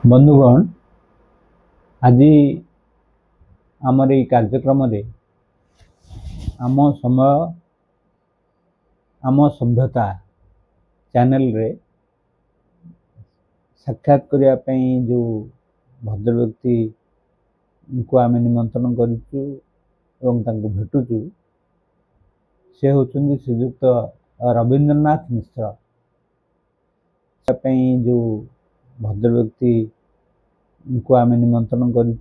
बंधुगण आज आमर ये कार्यक्रम आम समय आम सभ्यता चैनल रे साक्षात करने जो भद्र व्यक्ति को आम निमंत्रण करूँ भेटुचु से होचुंदी श्रीजुक्त रवींद्रनाथ मिश्र जो भद्र व्यक्ति को आम निमंत्रण करूँ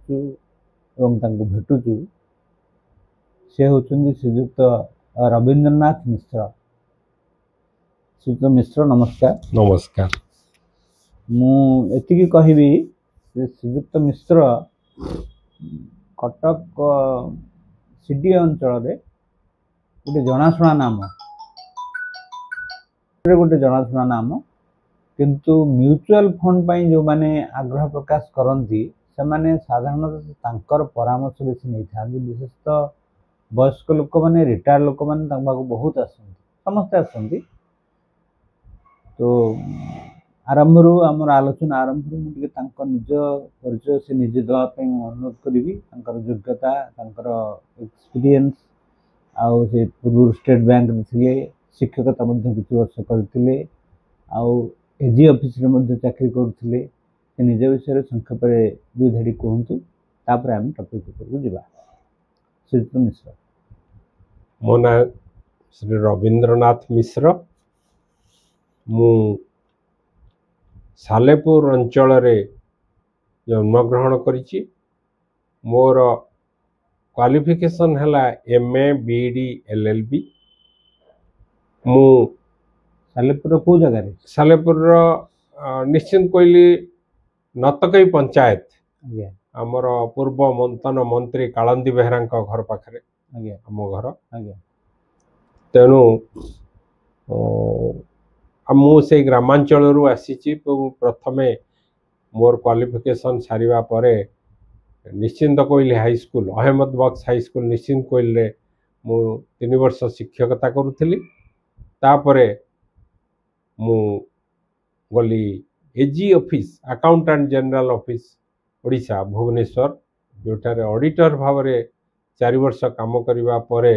भेटुचु से होचुंदी श्रीजुक्त रवींद्रनाथ मिश्र। श्रीजुक्त मिश्र नमस्कार। नमस्कार। मुझे कहबी श्रीजुक्त मिश्र कटक सीडी अंचल गोटे जनाशुना नाम गोटे जनाशुना नाम किंतु म्यूचुअल फंड पाई जो माने आग्रह प्रकाश करती से माने साधारणतः तांकर परामर्श बेसी नहीं था। विशेषतः वयस्क लोक मैंने रिटायर्ड लोक मैंने बहुत आसती समस्ते आसती। तो आरंभ आमर आलोचना आरंभ मुझे निज परिचय से निजे देवाई अनुरोध करी योग्यता एक्सपीरियंस आउ से पूर्व स्टेट बैंक थे शिक्षकता किसी वर्ष करते एजी ऑफिस रे चाकरी करते निज विषय संक्षेप दुई धाड़ी कहतु तापर आम टॉपिक को जीवा। श्रीजुक्त मिश्र मो ना श्री रवींद्रनाथ मिश्र मु सालेपुर अंचल रे जन्मग्रहण करिछि। मोर क्वालिफिकेशन हैला एमए बीडी एलएलबी। मु सालेपुर को जगह रे सालेपुर निश्चिंत कोइली नतकई पंचायत आमर पूर्व मंथन मंत्री कालंदी बेहरा घर पाखे आम घर तेणु मुझे ग्रामांचल आसी प्रथमे मोर क्वालिफिकेशन सारिबा परे Nischintakoili high school Ahmad Bux high school Nischintakoili रे मु 3 वर्ष शिक्षकता करुथिली। तापरे मु गली AG office accountant general office Odisha Bhubaneswar जोठारे ऑडिटर भाव में 4 वर्ष काम करबा परे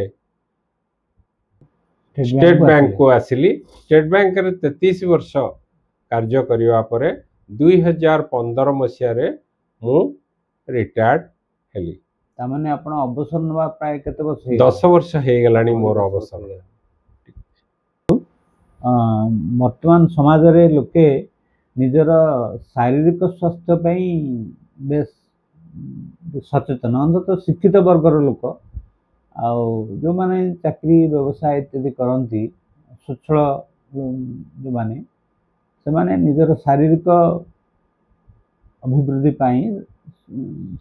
स्टेट बैंक को आसिली। स्टेट बैंक रे 33 वर्ष कार्य करबा परे 2015 मसिया रे मु रिटायर्ड हेली। तामाने आपण अवसर नवा प्राय केते वर्ष 10 वर्ष हे गलानी मोर अवसर। वर्तमान समाज रे लोके निजर शारीरिक स्वास्थ्य पाई बेस सचेतन अंततः शिक्षित वर्गर लोक जो माने चाकरी व्यवसाय इत्यादि करती स्वच्छल जो माने से माने निजर शारीरिक अभिवृद्धि पाई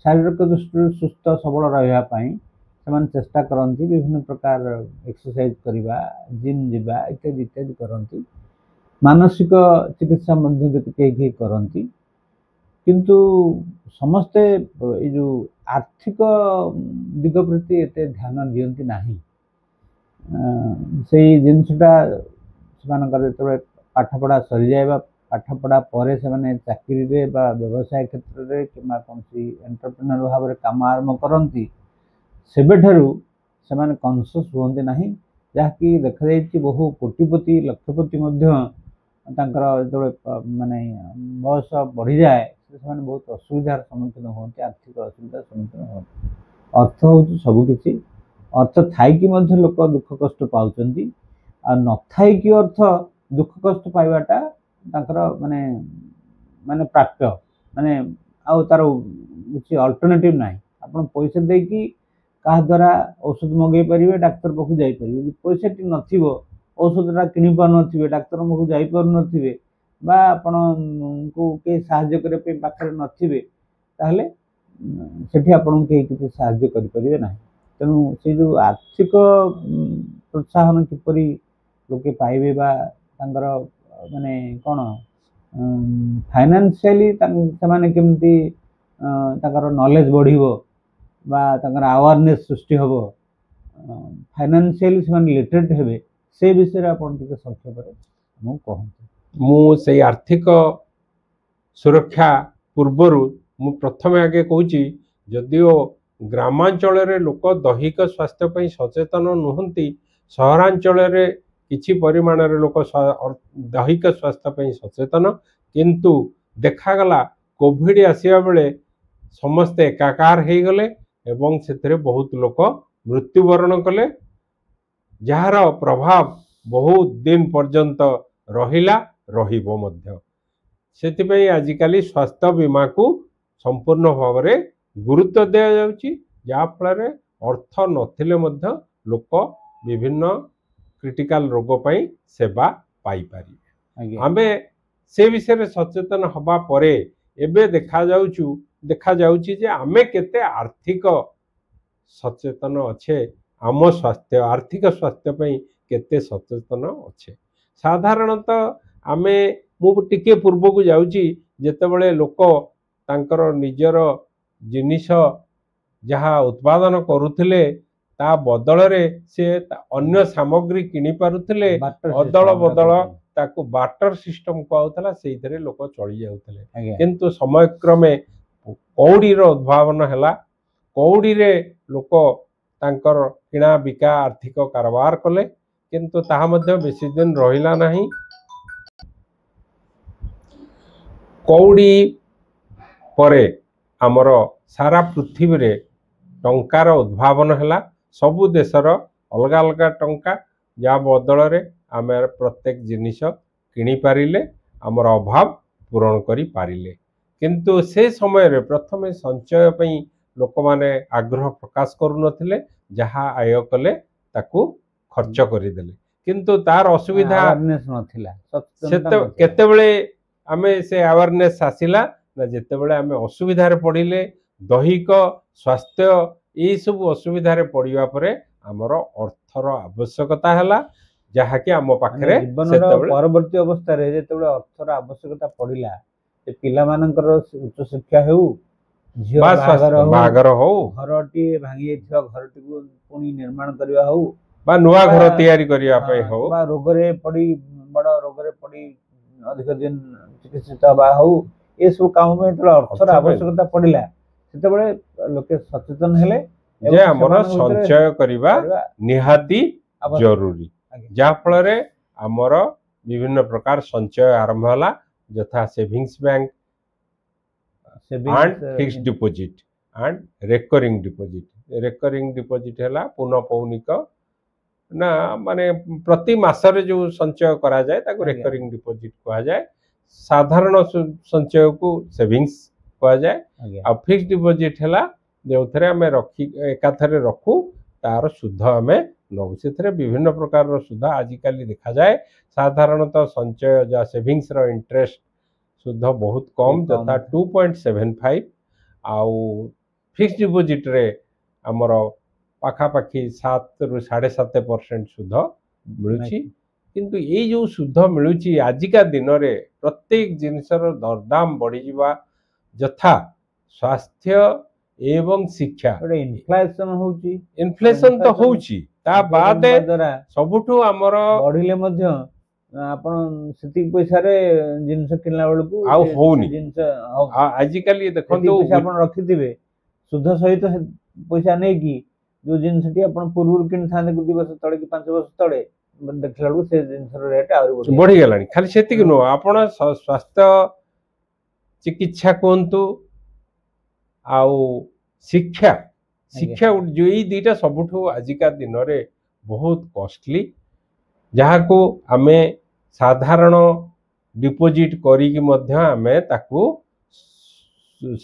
शारीरिक दृष्टि सुस्थ सबल रहा से चेष्टा करती विभिन्न प्रकार एक्सरसाइज करवा जिम जीवा इत्यादि इत्यादि करती मानसिक चिकित्सा कई करती किंतु समस्ते ये जो आर्थिक दिग प्रति एते ध्यान दियंती नाही। से जिनसटा से पाठपढ़ा सरी जाए पाठपढ़ा पर से चाकरी रे बा व्यवसाय क्षेत्र रे किमा कोनसी एंटरप्रेन्योर भाव में काम आरंभ करती सेबेठारु से माने कॉन्शियस होंते नाही जहाँकि देखा जाइए बहु कोटिपति लक्षपति जो माने बयस बढ़ी जाए से बहुत असुविधार सम्मुखीन होती आर्थिक असुविधार सम्मुखीन होती। अर्थ हूँ सबकि अर्थ थी लोक दुख कष्ट पाँच न थी अर्थ दुख कष्ट पाइबाटा माने माने प्राप्य माने आउ तार किसी अल्टरनेटिव ना आप पैसा देकी क्या द्वारा औषध मगे पारे डाक्तर पाखु जापर पैसा टी न औषधटा कि पार नो डाक्तर पाखु जापर नो आपण को कई साहाय्य करने पाखे नथिबे ताहले सेठी आपण कई किसी साहाय्य करें ना। तेणु से जो आर्थिक प्रोत्साहन किपरि लोके पाइबे बा तांकर माने कौन फाइनेंशियली से माने केमती तांकर नॉलेज बढ़िबो बा तांकर अवेयरनेस सृष्टि हबो फाइनेंशियली से माने लिटरेट हेबे से विषय आपण टिके संक्षेप रे हम कहंतु। मु से आर्थिक सुरक्षा ପୂର୍ବରୁ ମୁଁ ପ୍ରଥମେ ଆଗେ କହୁଛି ଯଦିଓ ଗ୍ରାମାଞ୍ଚଳରେ ଲୋକ ଦୈହିକ ସ୍ୱାସ୍ଥ୍ୟ ପାଇଁ ସଚେତନ ନୁହନ୍ତି, ସହରାଞ୍ଚଳରେ କିଛି ପରିମାଣରେ ଲୋକ ଦୈହିକ ସ୍ୱାସ୍ଥ୍ୟ ପାଇଁ ସଚେତନ। କିନ୍ତୁ ଦେଖାଗଲା କୋଭିଡ ଆସିବା ବେଳେ ସମସ୍ତେ ଏକାକାର ହେଇଗଲେ ଏବଂ ସେଥିରେ ବହୁତ ଲୋକ ମୃତ୍ୟୁବରଣ କଲେ, ଯାହାର ପ୍ରଭାବ ବହୁତ ଦିନ ପର୍ଯ୍ୟନ୍ତ ରହିଲା, ରହିବ ମଧ୍ୟ। ସେଥିପାଇଁ ଆଜିକାଲି ସ୍ୱାସ୍ଥ୍ୟ ବୀମାକୁ ସମ୍ପୂର୍ଣ୍ଣ ଭାବରେ ଗୁରୁତ୍ୱ ଦିଆଯାଉଛି, ଯାହାଫଳରେ ଅର୍ଥ ନଥିଲେ ମଧ୍ୟ ଲୋକ ବିଭିନ୍ନ କ୍ରିଟିକାଲ ରୋଗ ପାଇଁ ସେବା ପାଇପାରିବେ। ଆମେ ସେ ବିଷୟରେ ସଚେତନ ହେବା ପରେ ଏବେ ଦେଖାଯାଉଛି ଯେ ଆମେ କେତେ ଆର୍ଥିକ ସଚେତନ ଅଛେ, ଆମ ସ୍ୱାସ୍ଥ୍ୟ ଆର୍ଥିକ ସ୍ୱାସ୍ଥ୍ୟ ପାଇଁ କେତେ ସଚେତନ ଅଛେ। ସାଧାରଣତଃ ମୁଁ ଟିକେ ପୂର୍ବକୁ ଯାଉଛି, ଯେତେବେଳେ ଲୋକ ତାଙ୍କର ନିଜର ଜିନିଷ ଯାହା ଉତ୍ପାଦନ କରୁଥିଲେ ତା ବଦଳରେ ସେ ଅନ୍ୟ ସାମଗ୍ରୀ କିଣି ପାରୁଥିଲେ, ଅଦଳ ବଦଳ ତାକୁ ବାର୍ଟର ସିଷ୍ଟମ କୁହାଯାଉଥିଲା, ସେଇଥିରେ ଲୋକ ଚଳି ଯାଉଥିଲେ। କିନ୍ତୁ ସମୟକ୍ରମେ କଉଡ଼ିର ଉଦ୍ଭାବନ ହେଲା, କଉଡ଼ିରେ ଲୋକ ତାଙ୍କର କିଣା ବିକା ଆର୍ଥିକ କାରବାର କଲେ, କିନ୍ତୁ ତାହା ମଧ୍ୟ ବେଶୀ ଦିନ ରହିଲା ନାହିଁ। କଉଡ଼ି ପରେ ଆମର ସାରା ପୃଥିବୀରେ ଟଙ୍କାର ଉଦ୍ଭାବନ ହେଲା, ସବୁ ଦେଶର ଅଲଗା ଅଲଗା ଟଙ୍କା, ଯାହା ବଦଳରେ ଆମେ ପ୍ରତ୍ୟେକ ଜିନିଷ କିଣିପାରିଲେ, ଆମର ଅଭାବ ପୂରଣ କରିପାରିଲେ। କିନ୍ତୁ ସେ ସମୟରେ ପ୍ରଥମେ ସଞ୍ଚୟ ପାଇଁ ଲୋକମାନେ ଆଗ୍ରହ ପ୍ରକାଶ କରୁନଥିଲେ, ଯାହା ଆୟ କଲେ ତାକୁ ଖର୍ଚ୍ଚ କରିଦେଲେ। କିନ୍ତୁ ତାର ଅସୁବିଧା ନଥିଲା। କେତେବେଳେ ଆମେ ସେ ଆୱାରନେସ୍ ଆସିଲା ନା ଯେତେବେଳେ ଆମେ ଅସୁବିଧାରେ ପଡ଼ିଲେ, ଦୈହିକ ସ୍ୱାସ୍ଥ୍ୟ ଏଇ ସବୁ ଅସୁବିଧାରେ ପଡ଼ିବା ପରେ ଆମର ଅର୍ଥର ଆବଶ୍ୟକତା ହେଲା, ଯାହାକି ଆମ ପାଖରେ ପରବର୍ତ୍ତୀ ଅବସ୍ଥାରେ ଯେତେବେଳେ ଅର୍ଥର ଆବଶ୍ୟକତା ପଡ଼ିଲା, ପିଲାମାନଙ୍କର ଉଚ୍ଚ ଶିକ୍ଷା ହେଉ, ଝିଅ ବାହାଘର ହଉ, ଘରଟିଏ ଭାଙ୍ଗି ଯାଇଥିବା ଘରଟିକୁ ପୁଣି ନିର୍ମାଣ କରିବା ହଉ, ବା ନୂଆ ଘର ତିଆରି କରିବା ପାଇଁ ହଉ, ବା ବଡ଼ ରୋଗରେ ପଡ଼ି ଅଧିକ ଦିନ ଚିକିତ୍ସିତ ହେବା ହଉ, ଏସବୁ କାମ ପାଇଁ ଯେତେବେଳେ ଅର୍ଥର ଆବଶ୍ୟକତା ପଡ଼ିଲା, ସେତେବେଳେ ଲୋକେ ସଚେତନ ହେଲେ ଯେ ଆମର ସଞ୍ଚୟ କରିବା ନିହାତି ଜରୁରୀ। ଯାହା ଫଳରେ ଆମର ବିଭିନ୍ନ ପ୍ରକାର ସଞ୍ଚୟ ଆରମ୍ଭ ହେଲା, ଯଥା savings bank and fixed deposit and recurring deposit। recurring deposit ହେଲା ପୁନଃପୌନିକ ନା, ମାନେ ପ୍ରତି ମାସରେ ଯୋଉ ସଞ୍ଚୟ କରାଯାଏ ତାକୁ ରେକରିଂ ଡିପୋଜିଟ୍ କୁହାଯାଏ। ସାଧାରଣ ସଞ୍ଚୟକୁ ସେଭିଂସ୍ କୁହାଯାଏ। ଆଉ ଫିକ୍ସଡ ଡିପୋଜିଟ୍ ହେଲା ଯେଉଁଥିରେ ଆମେ ଏକାଥରେ ରଖୁ, ତାର ସୁଧ ଆମେ ନେଉ। ସେଥିରେ ବିଭିନ୍ନ ପ୍ରକାରର ସୁଧ ଆଜିକାଲି ଦେଖାଯାଏ। ସାଧାରଣତଃ ସଞ୍ଚୟ ଯାହା ସେଭିଂସର ଇଣ୍ଟରେଷ୍ଟ ସୁଧ ବହୁତ କମ୍, ଯଥା 2.75, ଆଉ ଫିକ୍ସଡ ଡିପୋଜିଟ୍ରେ ଆମର ପାଖାପାଖି 7 ରୁ 7.5% ସୁଧ ମିଳୁଛି। କିନ୍ତୁ ଏଇ ଯୋଉ ସୁଧ ମିଳୁଛି ଆଜିକା ଦିନରେ ପ୍ରତ୍ୟେକ ଜିନିଷର ଦରଦାମ ବଢ଼ିଯିବା, ଯଥା ସ୍ୱାସ୍ଥ୍ୟ ଏବଂ ଶିକ୍ଷା, ଇନଫ୍ଲେସନ ତ ହଉଛି, ତା ବାଦ ସବୁଠୁ ଆମର ବଢିଲେ ମଧ୍ୟ ଆପଣ ସେତିକି ପଇସାରେ ଜିନିଷ କିଣିଲା ବେଳକୁ ଆଉ ହଉନି। ଆଜିକାଲି ଦେଖନ୍ତୁ ଆପଣ ରଖିଥିବେ ସୁଧ ସହିତ ପଇସା ନେଇକି ଯୋଉ ଜିନିଷଟି ଆପଣ ପୂର୍ବରୁ କିଣିଥାନ୍ତେ 2 ବର୍ଷ ତଳେ କି 5 ବର୍ଷ ତଳେ, ଦେଖିଲା ବେଳକୁ ସେ ଜିନିଷର ରେଟ୍ ଆହୁରି ବଢିଗଲାଣି। ଖାଲି ସେତିକି ନୁହଁ, ଆପଣ ସ୍ୱାସ୍ଥ୍ୟ ଚିକିତ୍ସା କୁହନ୍ତୁ ଆଉ ଶିକ୍ଷା ଏଇ ଦିଟା ସବୁଠୁ ଆଜିକା ଦିନରେ ବହୁତ କଷ୍ଟଲି, ଯାହାକୁ ଆମେ ସାଧାରଣ ଡିପୋଜିଟ୍ କରିକି ମଧ୍ୟ ଆମେ ତାକୁ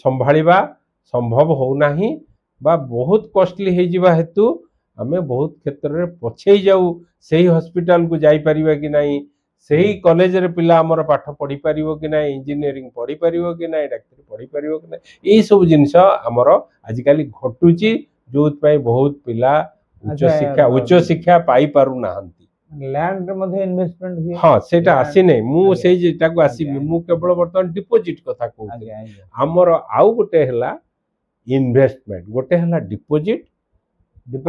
ସମ୍ଭାଳିବା ସମ୍ଭବ ହଉନାହିଁ, ବା ବହୁତ କଷ୍ଟଲି ହେଇଯିବା ହେତୁ ଆମେ ବହୁତ କ୍ଷେତ୍ରରେ ପଛେଇ ଯାଉ। ସେହି ହସ୍ପିଟାଲକୁ ଯାଇପାରିବା କି ନାହିଁ, ସେହି କଲେଜରେ ପିଲା ଆମର ପାଠ ପଢ଼ିପାରିବ କି ନାହିଁ, ଇଞ୍ଜିନିୟରିଂ ପଢ଼ିପାରିବ କି ନାହିଁ, ଡାକ୍ତରୀ ପଢ଼ିପାରିବ କି ନାହିଁ, ଏଇସବୁ ଜିନିଷ ଆମର ଆଜିକାଲି ଘଟୁଛି, ଯୋଉଥିପାଇଁ ବହୁତ ପିଲା ଉଚ୍ଚ ଶିକ୍ଷା ପାଇପାରୁନାହାନ୍ତି। ଲ୍ୟାଣ୍ଡରେ ମଧ୍ୟ ଇନଭେଷ୍ଟମେଣ୍ଟ ହୁଏ। ହଁ, ସେଇଟା ଆସିନାହିଁ, ମୁଁ ସେଇଟାକୁ ଆସିବି। ମୁଁ କେବଳ ବର୍ତ୍ତମାନ ଡିପୋଜିଟ୍ କଥା କହୁଛି। ଆମର ଆଉ ଗୋଟେ ହେଲା ଇନଭେଷ୍ଟମେଣ୍ଟ, ଗୋଟେ ହେଲା ଡିପୋଜିଟ୍,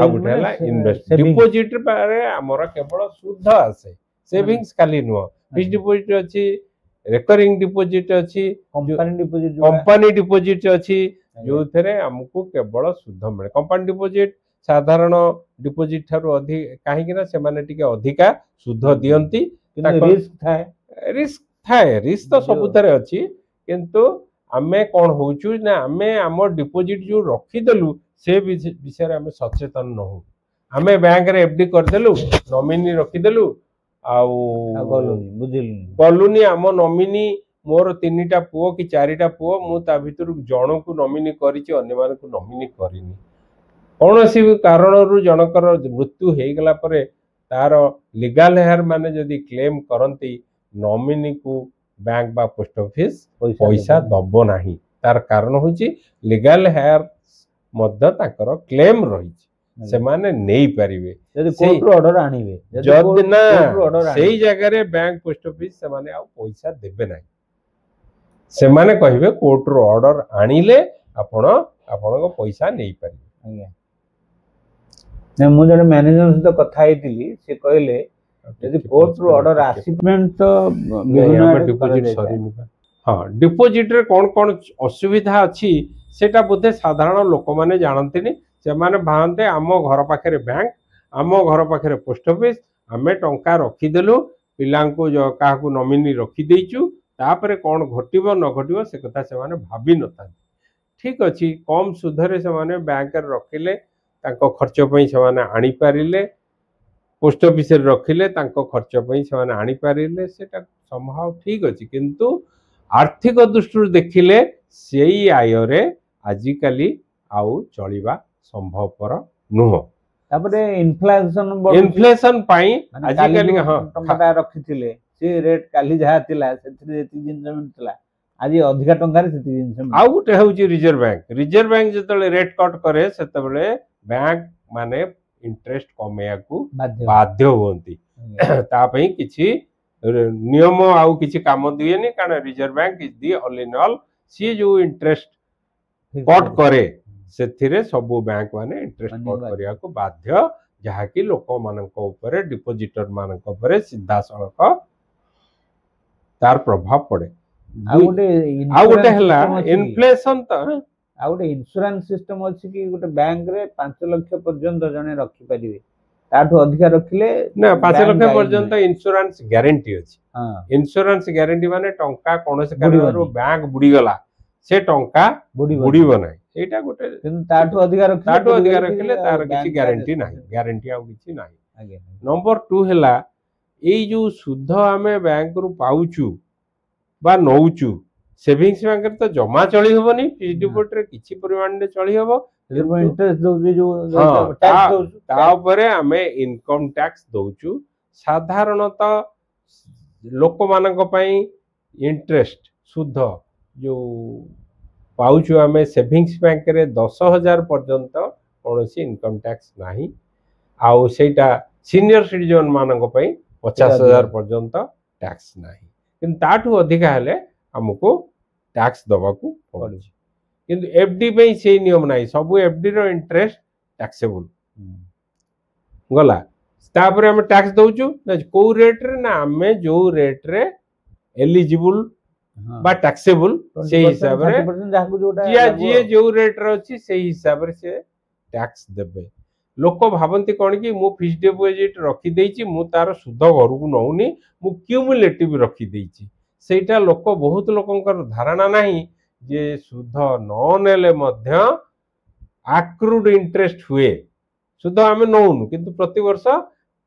ଆଉ ଗୋଟେ ହେଲା ଇନଭେଷ୍ଟମେଣ୍ଟ। ଡିପୋଜିଟ୍ ରେ ଆମର କେବଳ ସୁଧ ଆସେ, ସେଭିଂସ୍ ଖାଲି ନୁହଁ। ଫିକ୍ସଡ ଡିପୋଜିଟ୍ ଅଛି, रेकरिंग डिपोजिट अछि कंपनी डिपोजिट कंपनी डिपोजिट अछि जो थरे हमको केवल शुद्ध मिले कंपनी डिपोजिट साधारण डिपोजिट ठारू अधिक काहे कि ना से माने टिके अधिका शुद्ध दियंती रिस्क थाए रिस्क तो सब थरे अछि किंतु आमे कोन होउचु ना आमे हमर डिपोजिट जो रखी देलु से विषय रे आमे सचेतन न हो आमे बैंक रे एफडी कर देलु नॉमिनी रखी देलु गलुनी आम नॉमिनी मोर 3टा पुओ कि 4टा पुओ मु ता भितर जण को नॉमिनी करिछि अन्य मान को नॉमिनी करिनी कोनोसी कारणरू जनकर मृत्यु हे गला परे तार लीगल हेयर माने जदी क्लेम करंती नॉमिनी को बैंक बा पोस्ट ऑफिस पैसा दबो नाही तार कारण होची लीगल हेयर मध्य ताकर क्लेम रही से माने नहीं परिवे जदी कोर्ट रो ऑर्डर आनिवे जदी ना सेही जगह रे बैंक पोस्ट ऑफिस से माने आ पैसा देबे नाही से माने कहिवे कोर्ट रो ऑर्डर आनिले आपण को पैसा नहीं परिवे आज्ञा ने मु जने मैनेजर से कथा हेतिली से कहले यदि कोर्ट रो ऑर्डर असिपमेंट तो विभिन्न डिपोजिट सरी हां डिपोजिट रे कोन कोन असुविधा अछि सेटा बोधे साधारण लोक माने जानंतिनी से माने भांते आम घर पाखे बैंक आम घर पाखे पोस्ट ऑफिस आमे टंका रखी देलु पिला को जो का को नॉमिनी रखी देइचु तापरे कोन घटिबो न घटिबो से कथा से माने भाबी नता ठीक अछि कम सुधरे से माने बैंक रे रखिले तांको खर्च पई से माने आनी पारिले पोस्ट ऑफिस रे रखिले तांको खर्च पई से माने आनी पारिले सेटा संभाव ठीक अछि किंतु आर्थिक दृष्टि देखिले सेई आय रे आजि काली आउ चलिबा संभवपर नुह तापरे इन्फ्लेशन पाई आजि काली हां टंका रखिथिले से रेट काली जहा थिला सेति जेति जिंस मिलतला आज अधिका टंका रे सेति जिंस आउ गुटे होउची रिजर्व बैंक जतले रेट कट करे सेतबेले बैंक माने इंटरेस्ट कमेया को बाध्य होंती ता पई किछि नियम आउ किछि काम दिएनी कारण reserve bank is the all in all सी जो इंटरेस्ट कट करे सेथिरे सबु बैंक माने इंटरेस्ट कट करिया को बाध्य जहा कि लोक मानक ऊपर डिपोजिटर मानक ऊपर सीधा सड़क तार प्रभाव पड़े आ गोटे हला इन्फ्लेशन त आ गोटे इंश्योरेंस सिस्टम अछि कि गोटे बैंक रे 5 लाख पर्यंत जने रखि परिबे ताठो अधिक रखिले ना 5 लाख पर्यंत इंश्योरेंस गारंटी अछि हां इंश्योरेंस गारंटी माने टंका कोनसे कारणरो बैंक बुडी गला से टंका बुडीबो नै एटा गोटे किंतु ताठो अधिक रखिले तार किछि गारंटी आ किछि नाही आगे नंबर 2 हला एई जो शुद्ध आमे बैंक रु पाउचू बा नौचू सेविंग्स बैंक रे तो जमा चली होबनी फिक्स्ड डिपोजिट रे किछि परिमाण रे चली होबो इंटरेस्ट दउजी जो टैक्स दउ ता ऊपर हमें इनकम टैक्स दउचू साधारणतः लोक मानक पई इंटरेस्ट शुद्ध जो पाउचू हमें सेविंग्स बैंक रे 10,000 पर्यंत कोनोसी इनकम टैक्स नाही आउ सेटा सीनियर सिटीजन मानक पई 50,000 पर्यंत टैक्स नाही किंतु ताठू अधिक हेले हमको टैक्स दबा को पड़े किंतु एफडी पे से नियम नाही सब एफडी रो इंटरेस्ट टैक्सेबल गला तापर हम टैक्स दउचू को रेट रे ना हमें जो रेट रे एलिजिबल बा टैक्सेबल से हिसाब रे जे जो रेट रे अछि से हिसाब रे से टैक्स देबे लोक भाबंती कोन कि मु फिक्स्ड डिपोजिट रखी देइची मु तार सुध घर को नउनी मु क्यूमुलेटिव रखी देइची सेटा लोक बहुत लोकंकर धारणा नाही जे सुध न नेले मध्य आक्रूड इंटरेस्ट हुए सुध आमे नउनु किंतु प्रति वर्ष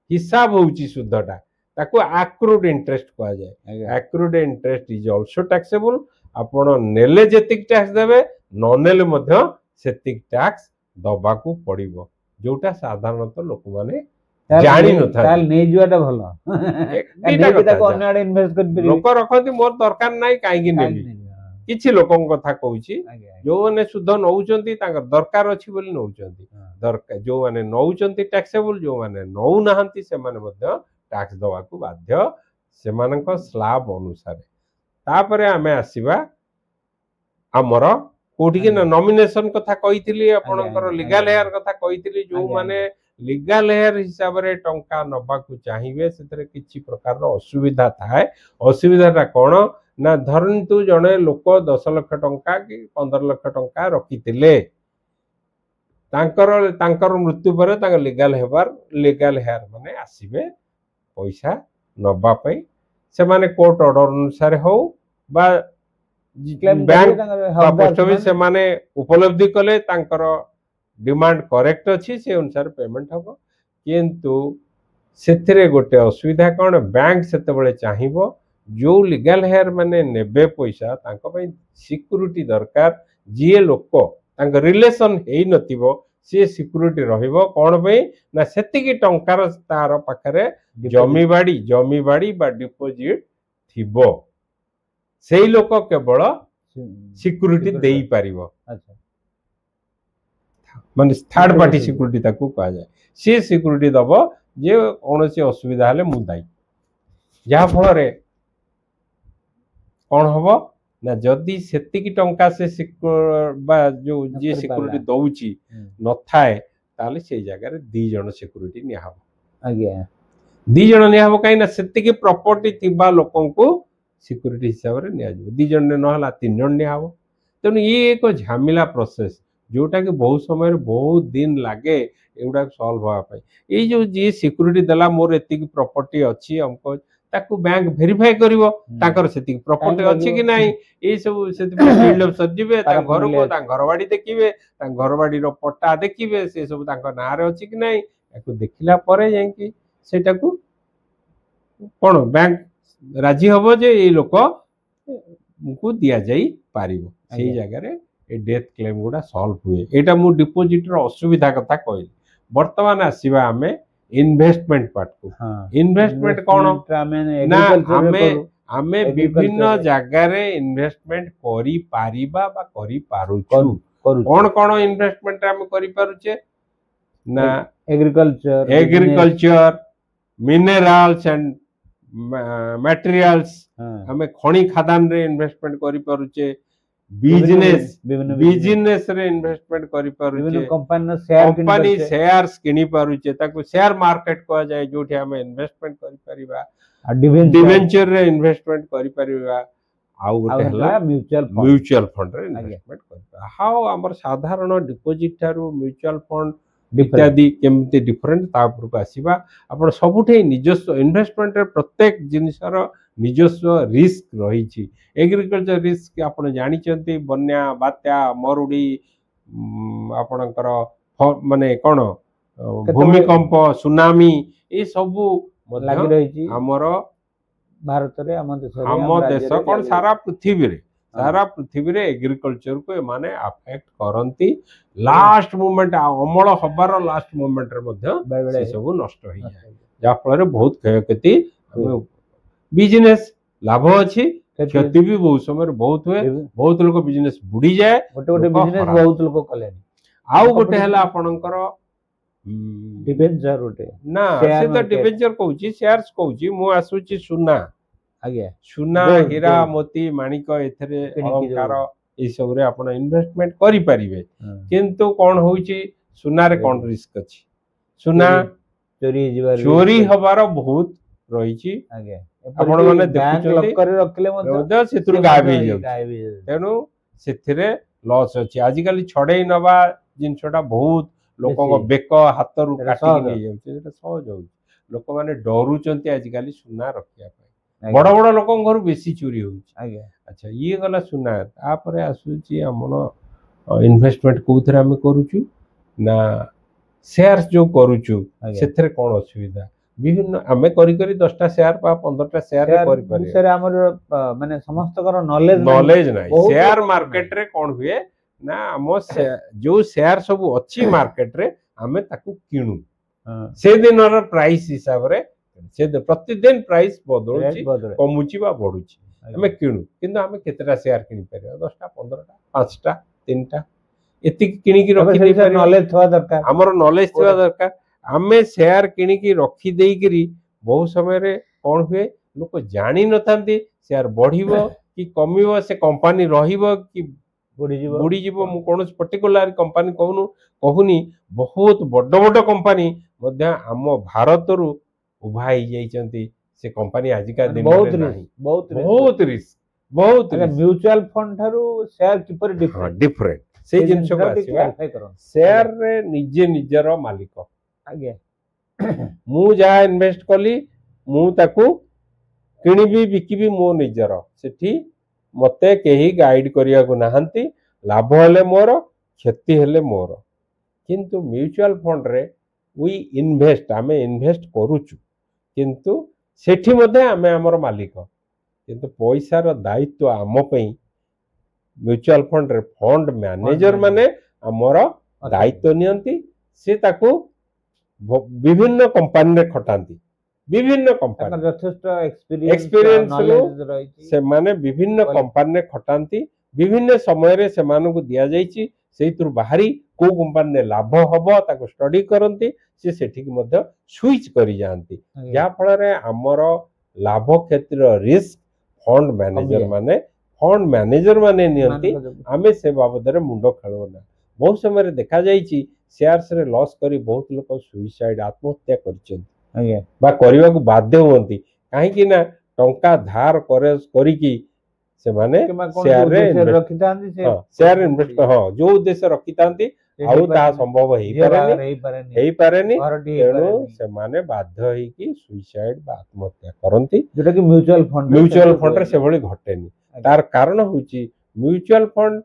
हिसाब होउची सुधटा ताको आक्रूड इंटरेस्ट कहा जाय आक्रूड इंटरेस्ट इज आल्सो टैक्सेबल आपण नेले जेतिक टैक्स देबे न नेले मध्य सेतिक टैक्स दबा को पड़िबो जोटा साधारणतः लोक माने जानि न था ताल नै जुआटा भलो एटा ताको अन्य आडे इन्वेस्ट कर पिरि लोक रखंती मोर दरकार नाही काहे कि नेबी किछि लोकन कथा कहूची जो माने शुद्ध नउचंती तांकर दरकार अछि बोली नउचंती दरकार जो माने नउचंती टैक्सेबल जो माने नउ नाहंती से माने मध्य टैक्स दवा को बाध्य से मानक स्लैब अनुसार तापरे हमें आसीबा हमर कोठी के नॉमिनेशन कथा कहितली आपनकर लीगल हेयर कथा कहितली जो माने लीगल हेयर हिसाब रे टंका नबा को चाहिबे सेतरे किछि प्रकार रो असुविधा थाए असुविधाटा कोन ना धरतु जड़े लोक 10 लाख टंका कि 15 लाख टंका रखिथिले तांकर मृत्यु पर लीगल हेयर माने आसीबे पैसा नबा पई से माने कोर्ट ऑर्डर अनुसार हो बा बैंक पोस्ट ऑफिस से माने उपलब्धि कले तांकर डिमांड करेक्ट अच्छी से अनुसार पेमेंट हम किंतु से गोटे असुविधा कौन बैंक से चाहिए जो लीगल हेयर माने नेबे पैसा सिक्यूरिटी दरकार जी लोक रिलेशन है नथिबो सी सिक्यूरिटी रहिबो कौन पे ना सेतिकी टंकार तार पाखरे जमी बाड़ी बा डिपोजिट थिबो सेही लोक केवल सिक्यूरिटी देई पारिबो माने थर्ड पार्टी सिक्यूरिटी ताकू कहा जाए सी सिक्यूरिटी दबो जे कौन सी असुविधा हेले मु दायी जहा फल कौन हम ना जदि सेतिकी टंका से जो जी सिक्यूरिटी दउची न थाए ताले से जगह दी जण सिक्यूरिटी निया हबो आज्ञा दी जण निया हबो काई ना सेतिकी प्रॉपर्टी थिबा लोकन को सिक्यूरिटी हिसाब रे निया जबो दी जण न हला तीन जण निया हबो तेनु ये एक झमेला प्रोसेस जोटा कि बहुत समय बहुत दिन लगे एगुड़ा सॉल्व होगा ये जो जी सिक्यूरिटी देला मोर एति प्रॉपर्टी अच्छी हमको ताकू बैंक वेरीफाई करिवो ताकर सेति प्रॉपर्टी अच्छी कि नाही ए सब सेति फील्ड ऑफ सर्जिबे ता घर को ता घरवाड़ी देखिबे ता घरवाड़ी रो पट्टा देखिबे से सब ताकर नाम रे अच्छी कि नाही ताकू देखिला परे जाय कि सेटा को कोन बैंक राजी हबो जे ए लोक को दिया जाई पारिबो सेही जगह रे ए डेथ क्लेम गुड़ा सॉल्व हुए एटा मु डिपोजिट रो असुविधा कथा कहली वर्तमान आसीबा हमें इन्वेस्टमेंट पार्ट को इन्वेस्टमेंट कोन ना हमें विभिन्न जगह रे इन्वेस्टमेंट करी पारिबा बा करी पारुछु कोन कोन इन्वेस्टमेंट हम करी पारुचे ना एग्रीकल्चर मिनरल्स एंड मटेरियल्स हमें खनि खादान रे इन्वेस्टमेंट करी पारुचे बिजनेस रे इन्वेस्टमेंट करि पारुचे कंपनी शेयर्स किनि पारुचे ताको शेयर मार्केट को जाय जोठी हमें इन्वेस्टमेंट करि परिबा डिवेंचर रे इन्वेस्टमेंट करि परिबा आउ गोटे हला म्यूचुअल फंड रे इन्वेस्टमेंट करि हाउ हमर साधारण डिपॉजिट थारु म्यूचुअल फंड इत्यादि केमते डिफरेंट ता ऊपर को आसीबा आपण सबुठे निजस्व इन्वेस्टमेंट रे प्रत्येक जिनिसर निजस्व रिस्क रही एग्रीकल्चर रिस्क आपण जानी बन्या बात्या मरुड़ी आपणकर माने कौन भूमिकंप सुनामी ये सबू लगी रही हमर भारत रे हम देश कौन सारा पृथ्वी रे एग्रीकल्चर को माने अफेक्ट करंती लास्ट मोमेंट अमल हबार लास्ट मोमेंट रे मध्य से सब नष्ट हो जाए जा फल बहुत क्षयक्षति बिजनेस लाभ अच्छी क्षति भी बहुत समय बहुत हुए बहुत लोग बिजनेस बुड़ी जाए गोटे बिजनेस बहुत लोग कले आउ गोटे हला आपनकर डिबेंचर गोटे ना से तो डिबेंचर कहूची शेयर्स कहूची मु आसुची सुना आज्ञा सुना हीरा मोती माणिक एथरे अलंकार ए सब रे आपण इन्वेस्टमेंट करि परिबे किंतु कोन होउची सुना रे कोन रिस्क अछि सुना चोरी हबार बहुत रही आपण माने देखुछते सेतुर गायब हो जाउ तेनु सेथिरे लॉस अछि आजिकली छडे नबा जिनछटा बहुत लोकको बेक हाथ रु काटी नै जाउ एटा सहज हो लोक माने डरुचंती आजिकली सुना रखिया बड़ बड़ लोक घर बेसी चोरी हो अच्छा ये गला सुना तापर आसुची हमन इन्वेस्टमेंट कोथरे हम करूछु ना शेयर्स जो करूछु सेथरे कोन असुविधा विभिन्न आमे करी करी 10टा शेयर पा 15टा शेयर करी पारे सर हमर माने समस्त कर नॉलेज नाही शेयर मार्केट रे कोन हुए ना हम जो शेयर सब अच्छी मार्केट रे आमे ताकू किणु से दिन रो प्राइस हिसाब रे से प्रतिदिन प्राइस बदलुची कमुची बा बढ़ुची हमें किणु किंतु हमें केतरा शेयर किनि पारे 10टा 15टा 5टा 3टा एति किनि की रखि दे पारे नॉलेज थवा दरकार हमर नॉलेज थवा दरकार आमे शेयर किनि की रखि देई करी बहुत समय रे कोन हुए लोक जानि न थांती शेयर बढ़िबो कि कमिबो से कंपनी रहिबो कि बुड़ी जीवो मु कोन पर्टिकुलर कंपनी कहूनी बहुत बड़ बड़ कंपनी मध्य आम भारत रु उभा ही जाइचंती से कंपनी आज का दिन बहुत रिस्क बहुत म्यूचुअल फंड ठारू शेयर किपर डिफरेंट डिफरेंट से जिनस को आसीबा शेयर रे निजे निजर मालिक आगे मु जा इन्वेस्ट कली मु ताकू किनिबी बिकिबी मो निजर सेठी मते केही गाइड करिया को नाहंती लाभ हेले मोर क्षति हेले मोर किंतु म्यूचुअल फंड रे वी इन्वेस्ट आमे इन्वेस्ट करूचु किंतु सेठी मध्ये आमे हमर मालिक किंतु पैसार दायित्व आम पई म्यूचुअल फंड रे फंड मैनेजर माने हमर दायित्व नियंती से ताकू विभिन्न कंपनी रे खटांती विभिन्न कंपनी यथेष्ट एक्सपीरियंस से माने विभिन्न कंपनी रे खटांती विभिन्न समय रे से मानकु दिया जाईची सेहितुर बाहरी को कंपनी रे लाभ हबो ताको स्टडी करंती से सेठी मध्ये स्विच करी जानती या फल रे हमर लाभ क्षेत्र रिस्क फंड मैनेजर माने नियंती आमे से बाबद रे मुंडो खेलो ना बहुत समय रे देखा जाईची शेयर्स रे लॉस करी बहुत लोक सुइसाइड आत्महत्या करछन बा करिवा को बाध्य होंती काहे कि ना टंका धार करी की से माने शेयर रे रखितांती शेयर इन्वेस्ट जो उद्देश्य रखितांती आउ ता संभव हेई पारेनी तेणु से माने बाध्य होई की सुइसाइड बा आत्महत्या करंती जेटा कि म्यूचुअल फंड रे से भली घटेनी तार कारण होची mutual fund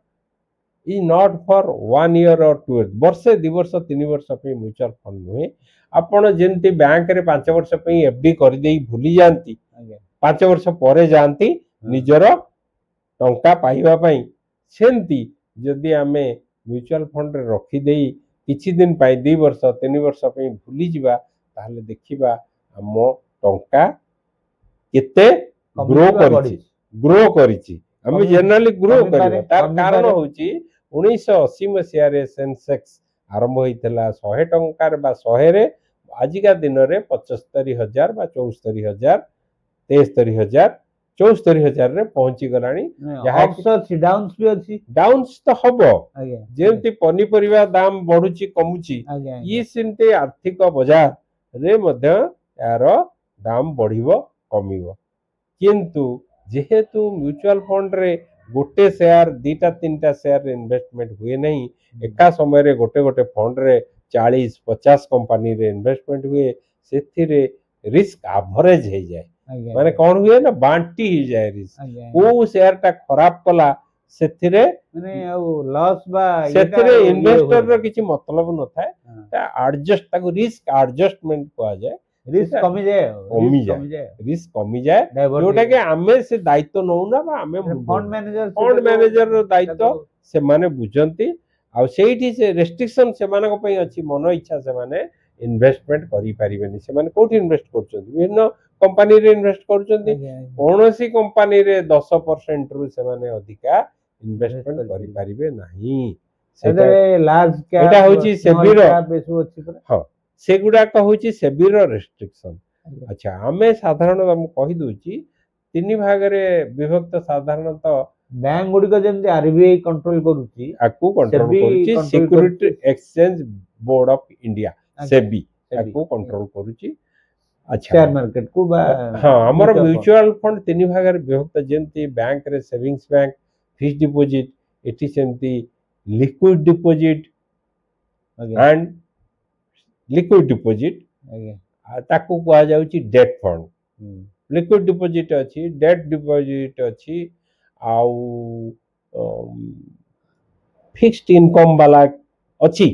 is not for 1 year और 2 ईयर वर्षे 2 वर्ष 3 वर्ष पे म्यूचुअल फंड नुहे आपण जेंती बैंक रे 5 वर्ष पे एफडी कर देई भूली जानती 5 वर्ष परे जानती निजर टंका पाइबा पई सेंती जदी आमे म्यूचुअल फंड रे रखी देई किछि दिन पाई 2 वर्ष 3 वर्ष पे भूली जिबा ताहले देखिबा हम टंका केते ग्रो करिछि हम जनरली ग्रो करबा तार कारण होची 1980 मसिया रे सेंसेक्स आरंभ होइतला 100 टंकार बा 100 रे आजिका दिन रे 75000 बा 74000 73000 74000 रे पहुंची गलानी अप्स डाउन्स भी अछि डाउन्स तो हबो जेंति पनी परिवा दाम बढ़ुची कमुची ई सिंते आर्थिक बाजार रे मध्य यार दाम बढ़िबो कमिबो किंतु जेहेतु म्यूचुअल फंड रे गोटे शेयर दीटा तीनटा शेयर इन्वेस्टमेंट हुए नहीं एका समय रे गोटे गोटे फंड रे 40-50 कंपनी रे इन्वेस्टमेंट हुए सेथिरे रिस्क एवरेज हे जाए माने कोन हुए ना बांटी ही जाए रिस्क को शेयर ता खराब कला सेथिरे माने लॉस बा सेथिरे इन्वेस्टर रो किछि मतलब न थाए एडजस्ट ताको रिस्क एडजस्टमेंट को आ जाए रिस्क कमी जाए रिस्क कमी जाए जोटा के आमे से दायित्व नौ ना बा आमे फंड मैनेजर रो दायित्व से माने बुझंती आ सेठी से रेस्ट्रिक्शन से माने को पई अछि मन इच्छा से माने इन्वेस्टमेंट करि परिबेनी से माने कोठी इन्वेस्ट करछन विभिन्न कंपनी रे इन्वेस्ट करछन कोनोसी कंपनी रे 10% रु से माने अधिका इन्वेस्टमेंट करि परिबे नाही सेटा लार्ज कैप एटा होची सेबीरो हां सेगुडा कहूची सेबीरो रेस्ट्रिक्शन अच्छा आमे साधारण हम कहि दोची तीन भाग रे विभक्त साधारणतः बैंक गुडी को जेंति आरबीआई कंट्रोल करूची आकू कंट्रोल करूची securities exchange board of India SEBI आकू कंट्रोल करूची अच्छा शेयर मार्केट को बा हां हमर म्यूचुअल फंड तीन भाग रे विभक्त जेंति बैंक रे सेविंग्स बैंक फिक्स्ड डिपॉजिट एटी सेंति liquid deposit and liquid deposit ताकू कहा जाउची डेट फंड लिक्विड डिपॉजिट अछि डेट डिपॉजिट अछि आउ फिक्स्ड इनकम वाला अछि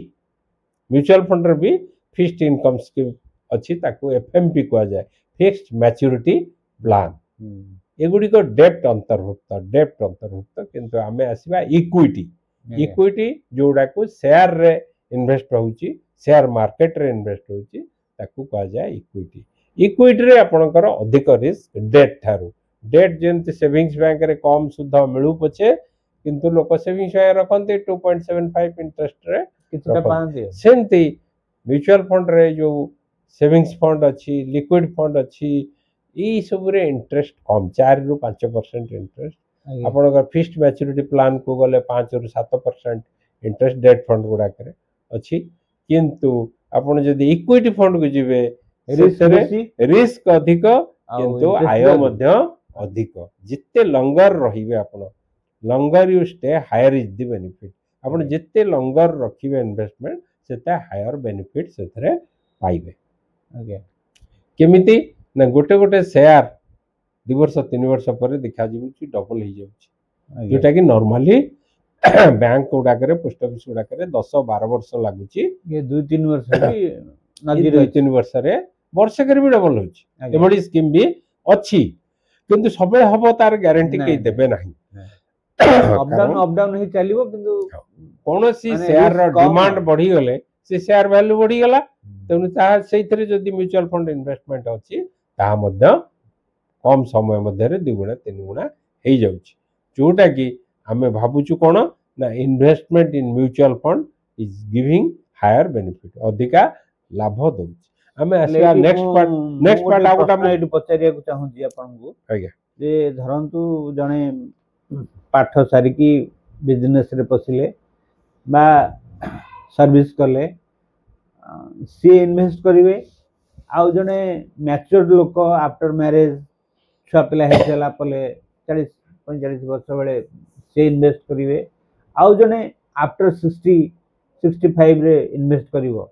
म्यूचुअल फंड रे भी फिक्स्ड इनकम स्कीम अछि ताकू एफएमपी कहा जाय फिक्स्ड मैच्योरिटी प्लान एगुडी को डेट अंतर्भुक्त किंतु आमे आसीबा इक्विटी जोडा को शेयर रे इन्वेस्ट होउची शेयर मार्केट रे इन्वेस्ट होउची ताकू कहा जाय इक्विटी रे आपनकर अधिक रिस्क डेट थारू डेट जेंति सेविंग्स बैंक रे कम सुध मिलू पछे किंतु लोक सेविंग्स बैंक रखन्ते 2.75 इंटरेस्ट रे किछटा पांदे सेंति म्यूचुअल फंड रे जो सेविंग्स फंड अछि लिक्विड फंड अछि ई सब रे इंटरेस्ट कम 4 रु 5% इंटरेस्ट आपनकर फिक्स्ड मैच्योरिटी प्लान को गले 5 रु 7% इंटरेस्ट डेट फंड गुडा करे अछि किंतु आपण जदी इक्विटी फंड को जिवे रिस्क अधिक किंतु आय मध्य अधिक जिते लंगर रहिबे आपण longer you stay higher is the benefit आपण जिते लंगर रखिबे इन्वेस्टमेंट सेते हायर बेनिफिट सेथरे पाइबे आज्ञा केमिति ना गोटे गोटे शेयर 2 वर्ष 3 वर्ष पर देखा जीवुची डबल हो जाउची जोटा कि नॉर्मली बैंक गुड़ाकरे पोस्ट ऑफिस गुड़ाकरे 10-12 वर्ष लागुची ये 2-3 वर्ष भी नदी 2-3 वर्ष रे वर्ष कर भी डबल होची एबडी स्कीम भी अछि किंतु सबे हबो तार गारंटी के देबे नाही अप डाउन ही चलिबो किंतु कोनोसी शेयर रो डिमांड बढ़ी गले से शेयर वैल्यू बढ़ी गला तेनु ता सेइथरे जदी म्यूचुअल फंड इन्वेस्टमेंट अछि ता मध्य कम समय मध्य रे 2 गुणा 3 गुणा हे जाउची जोटा कि हमें भाबुचु कोन ना investment in mutual fund is giving higher benefit अधिका लाभ दउची हमें असला नेक्स्ट पार्ट आउटा मैं एटु पचारिया को चाहू जी आपन को आज्ञा जे धरंतु जणे पाठ सारी की बिजनेस रे पसिले बा सर्विस कले सी इन्वेस्ट करिवे आउ जणे मैच्योर्ड लोक आफ्टर मैरिज छुआ पिला हे चला पले 40-45 वर्ष बेले से इन्वेस्ट करिवे आउ जणे आफ्टर 60-65 रे इन्वेस्ट करिवो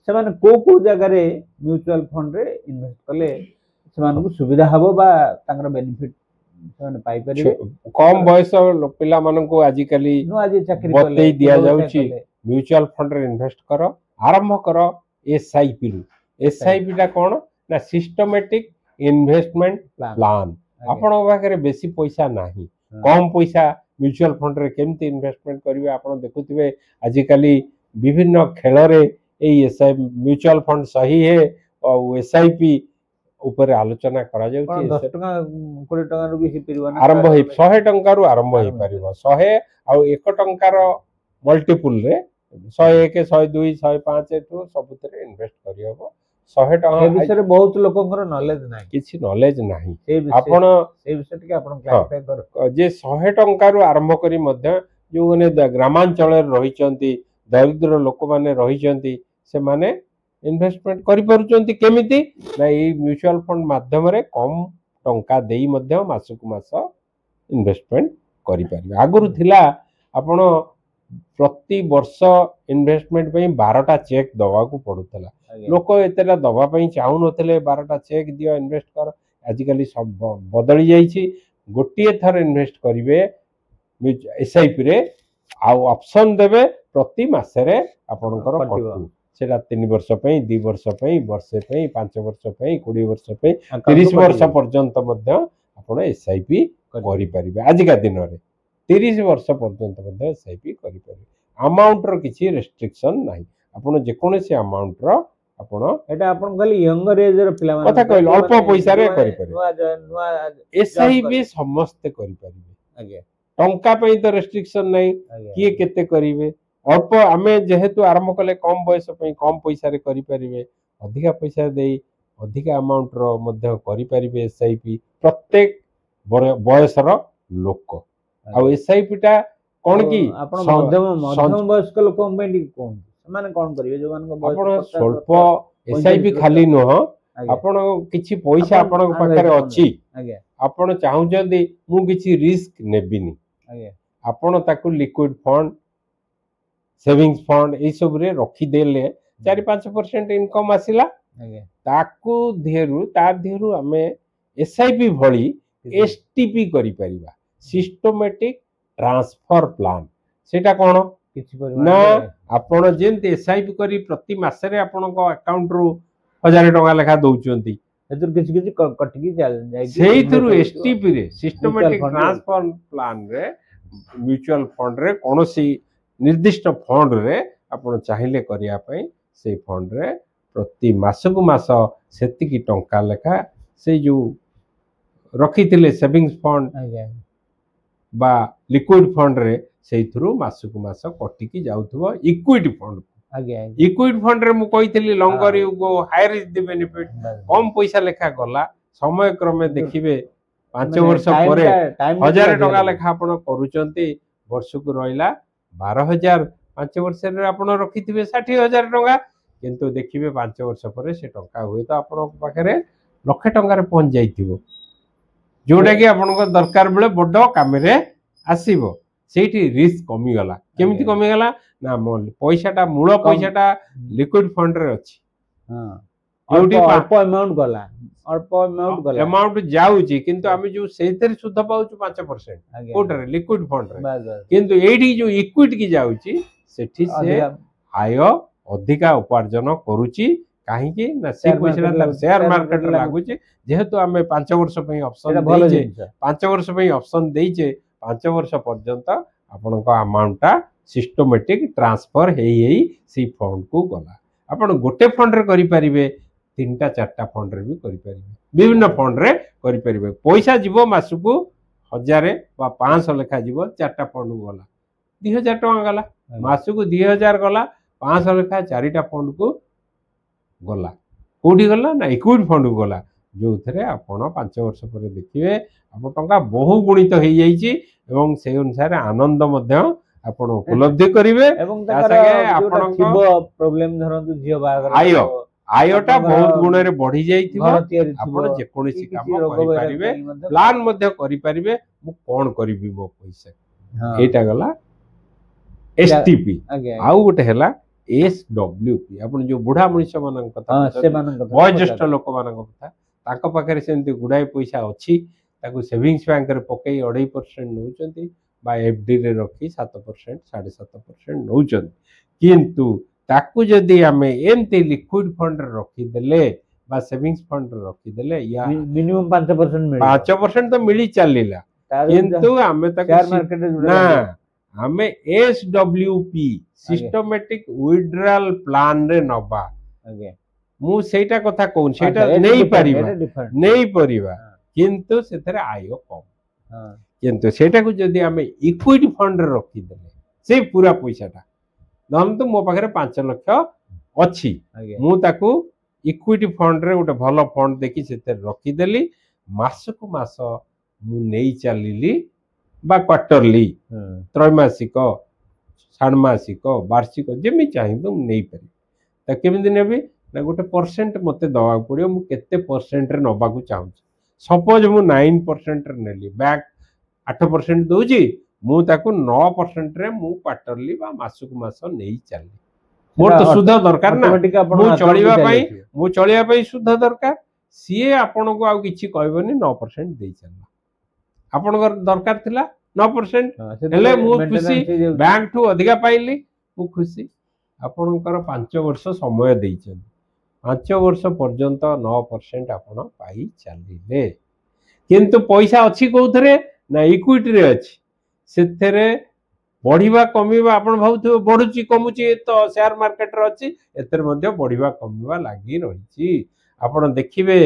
से माने को जगह रे म्यूचुअल फंड रे इन्वेस्ट कले से माने को सुविधा हबो बा तांगर बेनिफिट से माने पाई परिवे कम बयस पिला मानन को आजि काली नो आजि चाकरी बतई दिया जाउची म्यूचुअल फंड रे इन्वेस्ट करो आरंभ करो एसआईपी रु एसआईपी टा कोन ना सिस्टमैटिक इन्वेस्टमेंट प्लान आपण बाकरे बेसी पैसा नाही कम पैसा म्यूचुअल फंड रे केमती इन्वेस्टमेंट करिवे आपण देखुथिबे आजि काली विभिन्न खेल रे ए एसआई म्यूचुअल फंड सही है और एसआईपी ऊपर आलोचना करा जाउची 10 टका 20 टका रु भी परिबा ना आरंभ होई 100 टका रु आरंभ होई परिबो 100 और 1 टका रो मल्टीपल रे 101 102 105 एठू सबुतरे इन्वेस्ट करि हबो 100 टका ए विषय रे बहुत लोकंकर नॉलेज नाही किछि नॉलेज नाही आपण ए विषय टिके आपण क्लैरिफाई कर जे 100 टका रु आरंभ करी मध्य जो माने ग्रामांचल रे रहिचंती दरिद्र लोक माने रहिचंती से माने इन्वेस्टमेंट करि परुचंती केमिति ना ए म्यूचुअल फंड माध्यम रे कम टंका देई मध्य मासकु मास इन्वेस्टमेंट करि परिबे आगुरु थिला आपण प्रति वर्ष इन्वेस्टमेंट पे 12टा चेक दवा को पड़ूला लोक एतेला दवा पई चाहू नथिले 12टा चेक दियो इन्वेस्ट कर आजिकली सब बदली जाईछि गोटिए थर इन्वेस्ट करिवे एसआईपी रे आ ऑप्शन देबे प्रति मासरे आपनकर कटू सेटा 3 वर्ष पई 2 वर्ष पई वर्षे पई 5 वर्ष पई 20 वर्ष पई 30 वर्ष पर्यंत मध्य आपण एसआईपी करि परिबे आजिका दिन रे 30 वर्ष पर्यंत मध्य एसआईपी करि परिबे अमाउंट रो किछि रेस्ट्रिक्शन नाही आपण जे कोनोसी अमाउंट रो आपण एटा आपण खाली यंगर एज रो पिला कथा कहल अल्प पैसा रे करि परिबे एसआईपी समस्त करि परिबे आज्ञा टंका पई तो रेस्ट्रिक्शन नाही किए केते करिवे अल्प आमे जेहेतु आरंभ कले कम बयस पई कम पैसा रे करि परिबे अधिका पैसा देई अधिका अमाउंट रो मध्य करि परिबे एसआईपी प्रत्येक बयस रो लोक आ एसआईपी टा कोन की आपण मध्यम वयस्क लोक में कोन माने कोन करिवे जो मान को आपण स्वल्प एसआईपी खाली न आपण किछि पैसा आपण पाखरे अछि आज्ञा आपण चाहू जदी मु किछि रिस्क नेबिनी आज्ञा आपण ताकू लिक्विड फंड सेविंग्स फंड ए सब रे रखी देले 4-5% इनकम आसिला ताकू धेरु तार धेरु हमें एसआईपी भली एसटीपी करि परिबा सिस्टमैटिक ट्रांसफर प्लान सेटा कोन ना आपण जेंते एसआईपी करी प्रति मासरे आपण को अकाउंट रु 1000 टका लेखा दउचंती एतुर किछि कटकी जाय सेही थ्रू एसटीपी रे सिस्टमैटिक ट्रांसफर प्लान रे म्यूचुअल फंड रे कोनोसी निर्दिष्ट फंड रे आपण चाहिले करिया पई से फंड रे प्रति मासकु मास सेति की टंका लेखा से जो रखिथिले सेविंग्स फंड बा लिक्विड फंड रे से थ्रू मासकु मास कटिकी जाउथबो इक्विटी फंड इक्विटी फंड रे मु कहिथिली longer you go higher is the benefit कम पैसा लेखा गला समय क्रमे देखिबे 5 वर्ष परे 1000 टका लेखा आपण करूचंती वर्षकु रहिला 12000 5 वर्ष रे आपण रखिथिबे 60000 टका किंतु देखिबे 5 वर्ष परे से टका होय तो आपण पाखरे लाख टका रे पहुंच जाइथिबो जोटा कि आपनको दरकार बेले बड़ काम आसीबो सेठी रिस्क कमी गला केमिति आज्ञा। कमी गला ना पैसाटा मूल कम। पैसाटा लिक्विड फंड रे अछि हाँ जोटी अल्प अमाउंट गला अल्प अमाउंट गला अमाउंट जाउची किंतु आमे जो सेथरे सुध पाउछु 5% आज्ञा। कोटरे लिक्विड फंड रे बस बस किंतु एठी जो इक्विटी की जाउची सेठी से अधिका आय अधिका उपार्जन करूची काहेकि ना से शेयर पैसा मार्केट लागु- शेयर शेयर मार्केट मार्केट रे लागु- लागुची जेहेतु आमे 5 वर्ष पई सेटा ऑप्शन भलो देइचे जिनिस 5 वर्ष पई ऑप्शन देइचे 5 वर्ष पर्यंत आपनको अमाउंटटा सिस्टमैटिक ट्रांसफर हेई सी फंड को गला आपण गोटे फंड रे करि परिबे 3टा 4टा फंड रे भी करि परिबे विभिन्न फंड रे करि परिबे पैसा जीवो मासुको 1000 बा 500 लेखा जीवो 4टा फंड को गला 2000 टका गला मासुको 2000 गला 500 लेखा 4टा फंड को गला कोठी गला ना इक्विटी फंड को गला जो थरे आपण 5 वर्ष पर देखिबे आपण टंका बहु गुणित हो जाइछि एवं से अनुसार आनंद मध्य आपण उपलब्धि करिवे एवं ता तकर संगे जोटा आपणको थिबो प्रॉब्लम धरंतु झियो बागर आय आयटा आपणकर बहुत गुण रे बढ़ी जाइथिबो घर तियारी आपण थिबो जे कोनोसी कि काम किछि रोग करि वैराग परिबे ପାଇଁ ମଧ୍ୟ प्लान मध्य करि परिबे मु कोन करिबि मो पैसा हाँ एटा गला एसटीपी आज्ञा आउ गोटे हला एसडब्ल्यूपी आपण जो बुढ़ा मनुष्य मानन कथा हाँ पचारले, से मान कथा वयोज्येष्ठ लोक मानक कथा तांको पाखरे सेंति गुडाई पैसा अछि ताकू सेविंग्स बैंक रे पकई 2.5% नउचंती बा एफडी रे रखी 7% 7.5% नउचंती किंतु ताकू जदी हमें एमती लिक्विड फंड रे रखी देले बा सेविंग्स फंड रे रखी देले या मिनिमम 5% मिले 5% तो मिली चलिला किंतु हमें ताकू शेयर मार्केट रे जुड़े ना हमें एसडब्ल्यूपी सिस्टमैटिक विड्रॉल प्लान रे नबा आज्ञा मु सेटा कथा कोन सेटा अच्छा, नहीं different, परिबा एटा different। नहीं परिबा हाँ। किंतु सेथरे आय कम हाँ किंतु सेटा को जदी हमें इक्विटी फंड रे रखी देले से पूरा पैसाटा धरंतु मो पाखरे 5 लाख अछि आज्ञा मु ताकू इक्विटी फंड रे गोटे भलो फंड देखि सेते रखी देली मासको मास मु नहीं चलिली बा क्वार्टरली हम्म त्रैमासिक षाण्मासिक वार्षिक जेमि चाहिए मुझे नहीं पारि तो केमी नेबी ना गोटे परसेंट मत दवा पड़ो मुझे केते परसेंट रे नबा को चाहूँ सपोज मु 9% रे नेली बैंक 8% दउजी मु ताकू 9% रे मु क्वार्टरली बा मासको मास नहीं चली मोर तो सुध दरकार ना ऑटोमेटिक आपण मु चलिबा पई मु चलिबा पई सुध दरकार सीए आपण को आ किछि कहबनी 9% देई चलला आपण दरकार थिला 9% हेले मु खुशी बैंक ठू अधिका पाइली मु खुशी आपणकर 5 वर्ष समय देइछन 5 वर्ष पर्यंत 9% आपण पाई चलिले किंतु पैसा अछि कोथरे ना इक्विटी रे अछि सेथरे बढ़िबा कमिबा आपण भाउथो बढ़ुची कमुची तो शेयर मार्केट रे अछि एतर मध्ये बढ़िबा कमिबा लागि रहिछि आपण देखिबे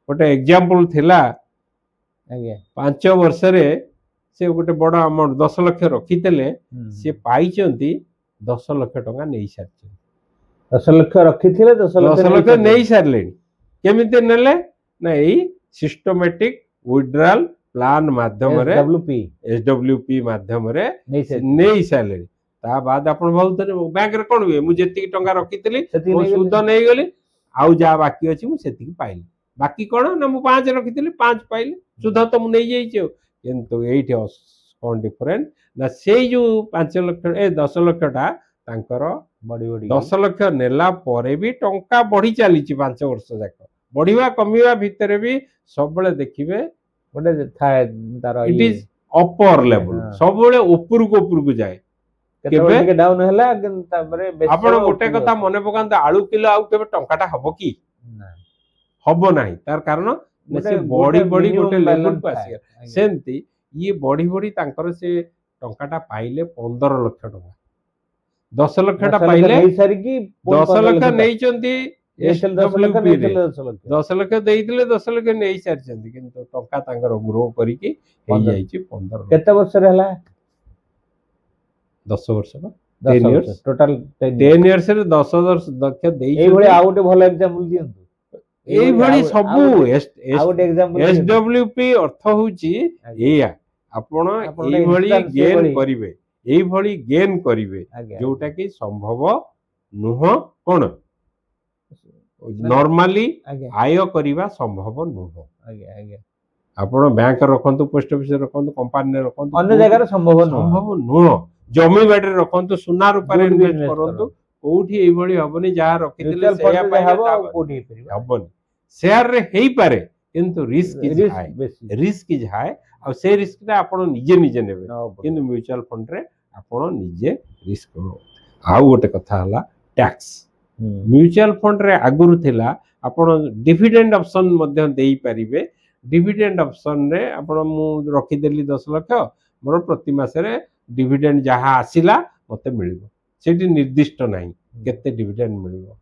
गोटे एग्जांपल थिला आज्ञा 5 वर्ष रे से गोटे बड़ अमाउंट 10 लाख रखितेले से पाइचंती 10 लाख टका नहीं सारछे 10 लाख रखिथिले 10 लाख नहीं सारले केमिते नेले ना एई सिस्टमैटिक विड्रॉल प्लान माध्यम रे एसडब्ल्यूपी माध्यम रे नहीं सारले ता बाद आपण बहुत बैंक रे कोन हुए मु जेति टका रखितली मो सुद नहीं गली आउ जा बाकी अछि मु सेति पाइली बाकी कोन ना मु 5 रखितली 5 पाइली सुद तो मु नहीं जाइछो किंतु एठी कोन डिफरेंट ना से जो 5 लाख 10 लाखटा तांकर बड़ी बड़ी 10 लाख नेला परे भी टंका बढ़ी चली 5 वर्ष जाक बढ़िया कमिवा भितर भी सब बेले देखिबे गोटे थाए तार इट इज अपर लेवल सब बेले ऊपर को जाए केबे के डाउन हला तापरे आपण गोटे कथा मने पकांत आलू किलो आउ केबे टंकाटा हबो की ना हबो नाही तार कारण से बड़ी बड़ी गोटे लेवल को आसी सेंती ये बड़ी बड़ी तांकर से टंकाटा पाइले 15 लाख टका 10 लाखटा पाइले 10 लाख नहीं चंती 10 लाख देइतिले 10 लाख नहीं सारचंती किंतु टंका तांकर ग्रो करिकि हे जाईची 15 लाख केते वर्ष रे हला 10 वर्ष का 10 इयर्स टोटल 10 इयर्स रे 10 वर्ष दक्ष देई एई भली आउट भलो एग्जांपल दियंतु एई भली सबु आउट एग्जांपल एसडब्ल्यूपी अर्थ होची एया आपण एई भली गेन करिवे एई भली गेन करिवे जोटा कि संभव नुह कोन नॉर्मली आय करिवा संभव नुह ଆପଣ ବ୍ୟାଙ୍କ ରଖନ୍ତୁ, ପୋଷ୍ଟ ଅଫିସ ରଖନ୍ତୁ, କମ୍ପାନୀରେ ରଖନ୍ତୁ, अन्य जगह संभव नुह ସମ୍ଭବ ନୁହଁ। ଜମି ବାଡିରେ ରଖନ୍ତୁ, ସୁନା ରୂପାରେ ଯୋଉଠି ବି ଇନଭେଷ୍ଟ invest କରନ୍ତୁ, କରନ୍ତୁ। କୋଉଠି ଏଇଭଳି ହବନି। ଯାହା ରଖିଥିଲେ म्यूचुअल ସେଇଆ फंड ପାଇବେ, हबो ତାପରେ कोठी हेतरिबा ହବନି। ସେୟାର ରେ ହେଇପାରେ କିନ୍ତୁ ରିସ୍କ ଇଜ रिस्क ହାଇ, बेसी ରିସ୍କ ଇଜ ହାଇ। ଆଉ ସେ ରିସ୍କଟା ଆପଣ ନିଜେ ନିଜେ ନେବେ, କିନ୍ତୁ म्यूचुअल फंड रे ଆପଣ ନିଜେ ରିସ୍କ ନେବେ। ଆଉ ଗୋଟେ କଥା ହେଲା ଟ୍ୟାକ୍ସ। म्यूचुअल फंड रे आगुरु थिला आपण डिविडेंड ऑप्शन ମଧ୍ୟ देई परिबे। डिविडेंड ऑप्शन रे आपण मु रखी देली 10 लाख, मोर प्रति मासरे डिविडेंड जहा आसिला मते मिलिबो। सेठी निर्दिष्ट नाही केते डिविडेंड मिलिबो।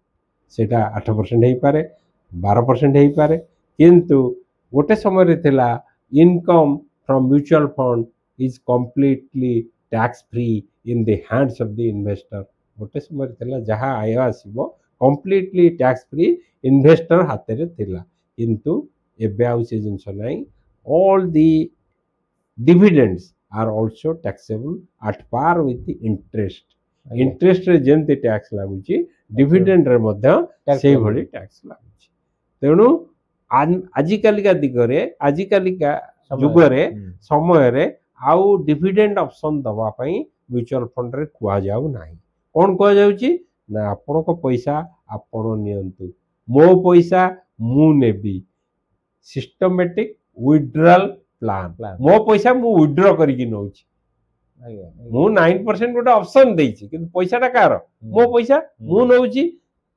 सेटा 8% हेई पारे, 12% हेई पारे, किंतु गोटे समय रे थिला income from mutual fund is completely tax free in the hands of the investor. गोटे समय थिला जहा आय आसीबो कंप्लीटली टैक्स फ्री इन्वेस्टर हाथ रे थिला, किंतु एबे आउ से जिंस नाही। All the dividends are also taxable at par with the interest. Interest रे जेंते टैक्स लागुची डिविडेंड रे ମଧ୍ୟ सेही भली टैक्स लागुची। तेणु आजि कालिका दिगरे, आजि कालिका जुगरे समय रे आउ डिविडेंड ऑप्शन दवा पई म्यूचुअल फंड रे कुआ जाउ नाही। कोन कुआ जाउची ना आपण को पैसा आपण नियंतु, मो पैसा मु नेबी, सिस्टमैटिक विथड्रॉल प्लान। मो पैसा मु विथड्रॉ करी कि नउची, मु 9% गोटे ऑप्शन देइची, किंतु पैसाटा कार मो पैसा मु नउची,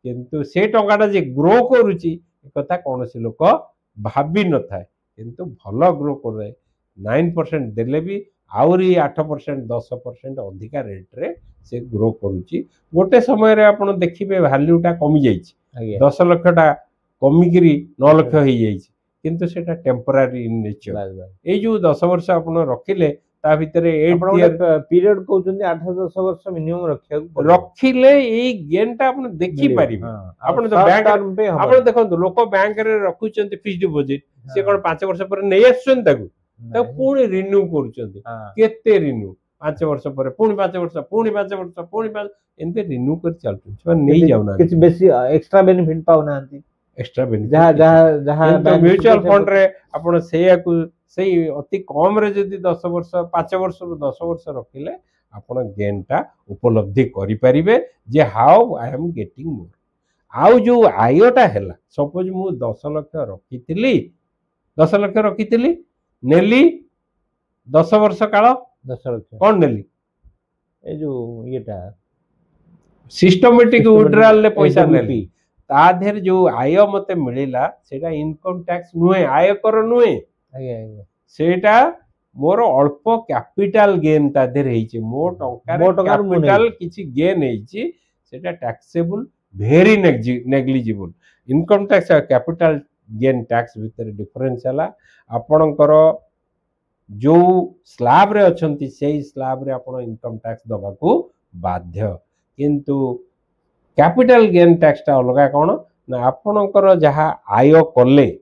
किंतु से टंकाटा जे ग्रो करूची ए कथा कोनोसी लोक भाबी न थाए, किंतु भलो ग्रो करे 9% देले भी आउरी 8% 10% अधिका रेट रे से ग्रो करूची। गोटे समय रे आपण देखिबे वैल्यूटा कमी जाईची, 10 लाख टा कमिगिरी 9 लाख होई जाईची, किंतु सेटा टेम्पररी इन नेचर। ए जो 10 वर्ष आपण रखिले ता भितरे 8 ईयर पीरियड कहउचंदी 8-10 वर्ष मिनिमम रखिले ए गेनटा आपण देखि परिबे। आपण तो बैंक आपण देखंतु लोक बैंक रे रखुचंती फिक्स्ड डिपॉजिट, से कोन 5 वर्ष पर नै आछन ताकू पुणी रिन्यू करूचंती। केते रिन्यू 5 वर्ष पर पुणी 5 वर्ष, पुणी 5 वर्ष, पुणी 5 एंते रिन्यू कर चलतु नै जाउना, किछ बेसी एक्स्ट्रा बेनिफिट पाउ नांती। एक्स्ट्रा बेनिफिट जहा म्यूचुअल फंड रे आपण सेयाकू सेही अति कम रे जदी 10 वर्ष 5 वर्ष रु 10 वर्ष रखिले आपण गेनटा उपलब्धि करि परिबे जे how I am getting more. आउ जो आयटा हैला, सपोज मु 10 लाख रखिथिली, 10 लाख रखिथिली नेली 10 वर्ष काल 10 लाख कोन नेली ए जो येटा सिस्टमैटिक विथड्रॉल ले पैसा नेली, ता देर जो आय मते मिलिला सेटा इनकम टैक्स नुहे, आयकर नुहे। सेटा मोर अल्प कैपिटल गेन ता देर हेची, मो टंका कैपिटल किछि गेन हेची, सेटा taxable very negligible. Income tax और कैपिटल गेन टैक्स भितर डिफरेंस हला आपणकर जो स्लैब रे अछंती सेही स्लैब रे आपण इनकम टैक्स दबा को बाध्य, किंतु कैपिटल गेन टैक्स ता अलगा कोन ना आपणकर जहा आय कले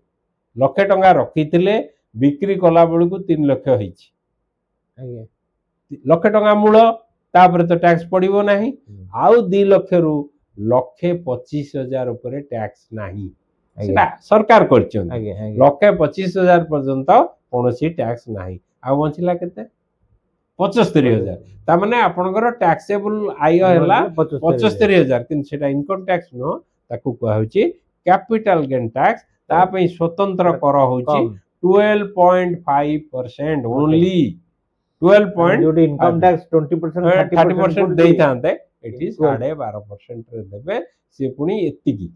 लक्षे टंका रखिथिले बिक्री कला बेलू 3 लाख होईची, लक्षे टंका मूल तापर तो टैक्स पड़िबो नाही। आउ 2 लाख रु 1,25,000 ऊपर टैक्स नाही, सेटा सरकार करछन। 1,25,000 पर्यंत कोनोसी टैक्स नाही। आ बंचिला केते 75,000, ता माने आपनकर टैक्सेबल आय हैला 75,000, किंतु सेटा इनकम टैक्स नो ताकू कहै होची कैपिटल गेन टैक्स। ता पई स्वतंत्र कर होची 12.5% ओनली। 12 जो इनकम टैक्स 20% 30% देई थांते, इट इज 12.5% रे देबे से पुनी एतिकी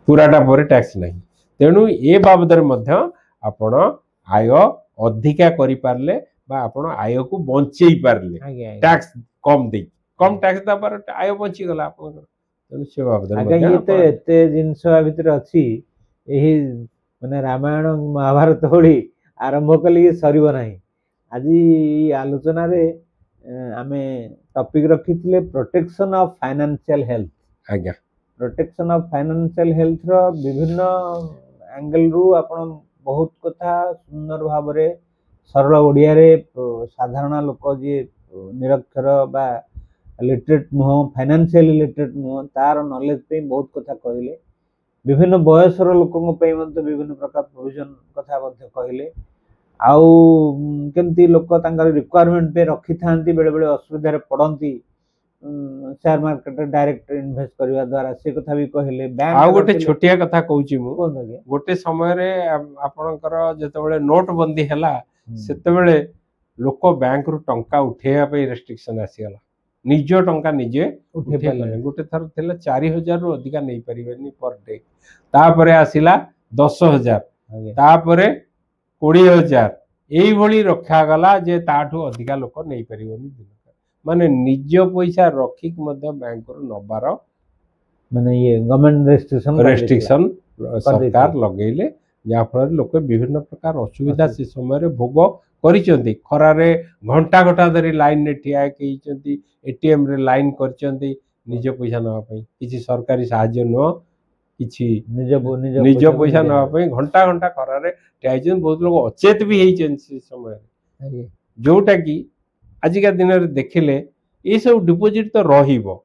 पुराटा पर टैक्स नहीं। तेणु ए बाबद मध्य आपण आय अधिका करि पारले बा आपण आय को बंचेई पारले, टैक्स कम दे, कम टैक्स दा पर आय बंची गला आपण। तेणु से बाबद मध्य ये तो एते जिंस भितर अछि, एही माने रामायण महाभारत होली आरंभ कली सरीब नाही। आज आलोचना रे आमे टॉपिक रखिथिले प्रोटेक्शन ऑफ फाइनेंशियल हेल्थ। आज्ञा प्रोटेक्शन ऑफ फाइनेंशियल हेल्थ रो विभिन्न एंगल रु आपण बहुत कथा सुंदर भाव रे सरल ओडिया रे साधारण लोक जे निरक्षर बा लिटरेट नुह, फाइनेंशियल लिटरेट नुह, तार नॉलेज पे बहुत कथा कहले। विभिन्न बयसर लोकों पे मध्य विभिन्न प्रकार प्रोविजन कथा मध्य कहले आउ केमती लोक तांकर रिक्वायरमेंट पे रखी थांती बेले बेले असुविधा पड़ती शेयर मार्केट डायरेक्ट इन्वेस्ट करने द्वारा से कथा भी कहले बैंक आ गोटे छोटिया कथा कहूची मु कोन आगे गोटे समय रे आपनकर जेतेबेले नोट बंदी हला सेतेबेले लोक बैंक रु टंका उठेया पे रेस्ट्रिक्शन आसीगला निज टंका निजे उठे पाले गोटे थर थिला 4000 रु अधिका नहीं परिबेनी पर डे तापरे आसिला 10000 तापरे 20000 एई भली रखा गला जे ताठू अधिका लोक नहीं परिबोनी माने निज पैसा रखिक मध्य बैंक रु नबार माने ये गवर्नमेंट रेस्ट्रिक्शन सरकार लगेले जा फल लोक विभिन्न प्रकार असुविधा से समय भोग करिसेंती खरारे घंटा घंटा धरी लाइन रे ठिया केइचंती एटीएम रे लाइन करचंती निज पैसा नवा पई किछि सरकारी सहाय्य न किछि निज पैसा नवा पई घंटा घंटा खरारे ठियाइछन बहुत लोग अचेत भी हेइछन से समय जोटा कि आजिका दिन रे देखिले ये सब डिपोजिट तो रहिबो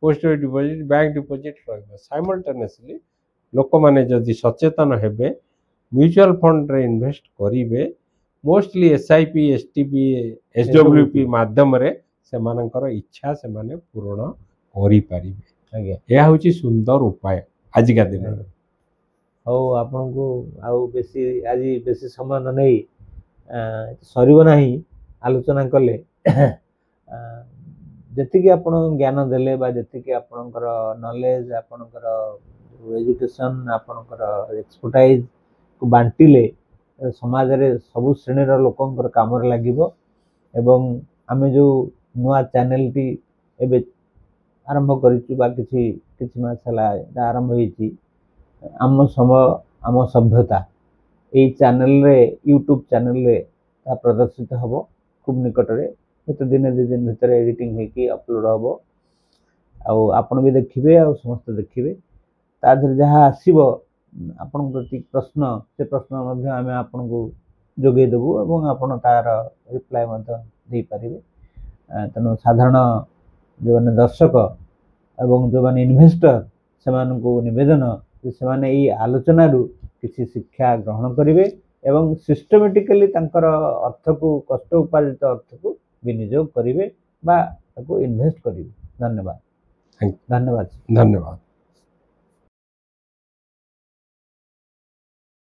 पोस्ट डिपोजिट बैंक डिपोजिट रहिबो साइमल्टेनियसली लोक माने जदि सचेतन हेबे म्यूचुअल फंड रे इन्वेस्ट करिवे मोस्टली एसआईपी एसटीपी एसडब्ल्यूपी माध्यम रे से मानकर इच्छा से माने पूर्ण करि परिबे आगे या होची सुंदर उपाय आजिका दिन रे हो आपन को आउ बेसी आजि बेसी समय न नहीं सरीबो नाही आलोचना कले जति आपण ज्ञान देले बा जति आपणकर नॉलेज आपणकर एजुकेशन आपणकर एक्सपर्टाइज को बांटिले समाज रे सब श्रेणी रो लोकंकर काम रे लागिबो एवं आमे जो नुआ चैनल टी एबे आरंभ करिछु बा किछि मास हला आरंभ होईछि आम समय आम सभ्यता ए चैनल रे यूट्यूब चैनल रे ता प्रदर्शित हबो खूब निकट रे तो दिन 2 दिन भीतर एडिटिंग है कि अपलोड हबो आपण भी देखिबे आ समस्त देखिबे ता धर जहा आसीबो आपण प्रति प्रश्न से प्रश्न मध्ये आमे आपण को जोगे देबो एवं आपण तार रिप्लाई मध्ये दे परिबे तनो साधारण जो माने दर्शक एवं जो माने इन्वेस्टर समान को निवेदन जे समान ई आलोचना रु किसी शिक्षा ग्रहण करिवे एवं सिस्टमैटिकली तांकर अर्थ को कष्ट उपार्जित अर्थ को विनियोग करिवे बा ताको इन्वेस्ट करिवे धन्यवाद धन्यवाद